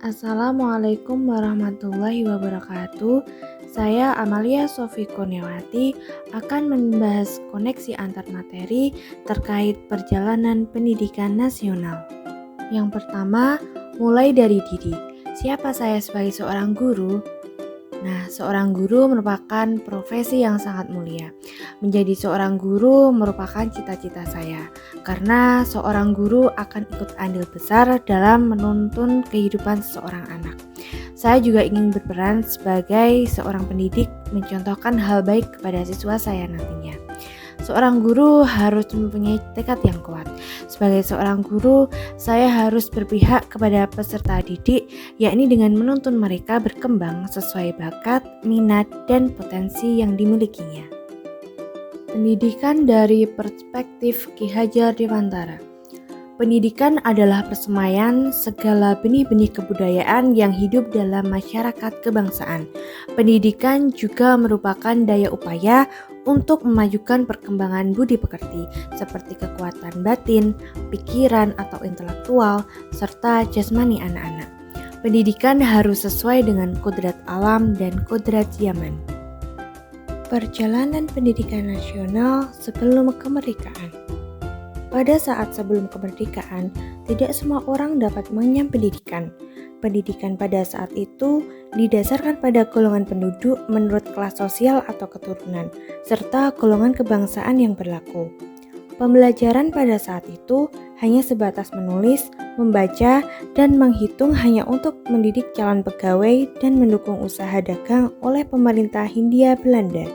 Assalamualaikum warahmatullahi wabarakatuh. Saya Amalia Sofi Kurniawati akan membahas koneksi antar materi terkait perjalanan pendidikan nasional. Yang pertama, mulai dari diri. Siapa saya sebagai seorang guru? Nah, seorang guru merupakan profesi yang sangat mulia. Menjadi seorang guru merupakan cita-cita saya, karena seorang guru akan ikut andil besar dalam menuntun kehidupan seseorang anak. Saya juga ingin berperan sebagai seorang pendidik, mencontohkan hal baik kepada siswa saya nantinya. Seorang guru harus mempunyai tekad yang kuat. Sebagai seorang guru, saya harus berpihak kepada peserta didik, yakni dengan menuntun mereka berkembang sesuai bakat, minat, dan potensi yang dimilikinya. Pendidikan dari perspektif Ki Hajar Dewantara. Pendidikan adalah persemaian segala benih-benih kebudayaan yang hidup dalam masyarakat kebangsaan. Pendidikan juga merupakan daya upaya untuk memajukan perkembangan budi pekerti seperti kekuatan batin, pikiran atau intelektual, serta jasmani anak-anak. Pendidikan harus sesuai dengan kodrat alam dan kodrat zaman. Perjalanan pendidikan nasional sebelum kemerdekaan. Pada saat sebelum kemerdekaan, tidak semua orang dapat mengenyam pendidikan. Pendidikan pada saat itu didasarkan pada golongan penduduk menurut kelas sosial atau keturunan, serta golongan kebangsaan yang berlaku. Pembelajaran pada saat itu hanya sebatas menulis, membaca, dan menghitung hanya untuk mendidik calon pegawai dan mendukung usaha dagang oleh pemerintah Hindia Belanda.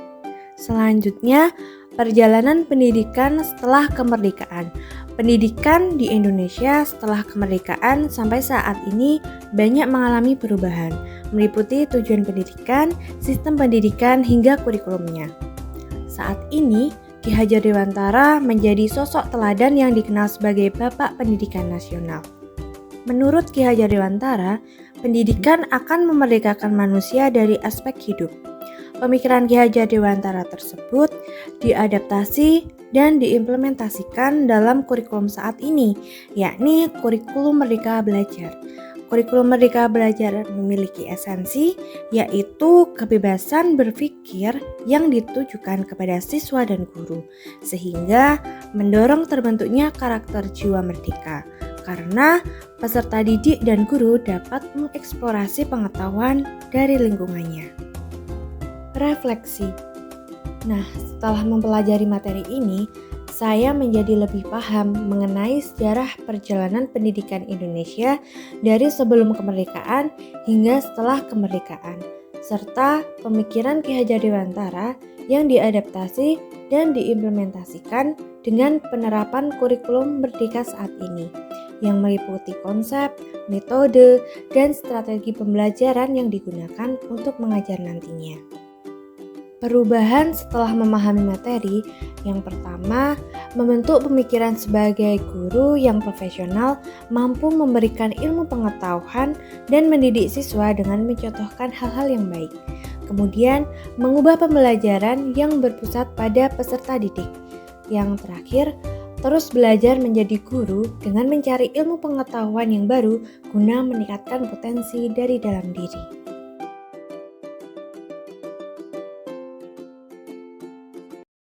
Selanjutnya, perjalanan pendidikan setelah kemerdekaan. Pendidikan di Indonesia setelah kemerdekaan sampai saat ini banyak mengalami perubahan, meliputi tujuan pendidikan, sistem pendidikan, hingga kurikulumnya. Saat ini, Ki Hajar Dewantara menjadi sosok teladan yang dikenal sebagai Bapak Pendidikan Nasional. Menurut Ki Hajar Dewantara, pendidikan akan memerdekakan manusia dari aspek hidup. Pemikiran Ki Hajar Dewantara tersebut diadaptasi dan diimplementasikan dalam kurikulum saat ini, yakni kurikulum Merdeka Belajar. Kurikulum Merdeka Belajar memiliki esensi, yaitu kebebasan berpikir yang ditujukan kepada siswa dan guru, sehingga mendorong terbentuknya karakter jiwa merdeka, karena peserta didik dan guru dapat mengeksplorasi pengetahuan dari lingkungannya. Refleksi. Nah, setelah mempelajari materi ini, saya menjadi lebih paham mengenai sejarah perjalanan pendidikan Indonesia dari sebelum kemerdekaan hingga setelah kemerdekaan, serta pemikiran Ki Hajar Dewantara yang diadaptasi dan diimplementasikan dengan penerapan kurikulum merdeka saat ini, yang meliputi konsep, metode, dan strategi pembelajaran yang digunakan untuk mengajar nantinya. Perubahan setelah memahami materi, yang pertama, membentuk pemikiran sebagai guru yang profesional mampu memberikan ilmu pengetahuan dan mendidik siswa dengan mencontohkan hal-hal yang baik. Kemudian, mengubah pembelajaran yang berpusat pada peserta didik. Yang terakhir, terus belajar menjadi guru dengan mencari ilmu pengetahuan yang baru guna meningkatkan potensi dari dalam diri.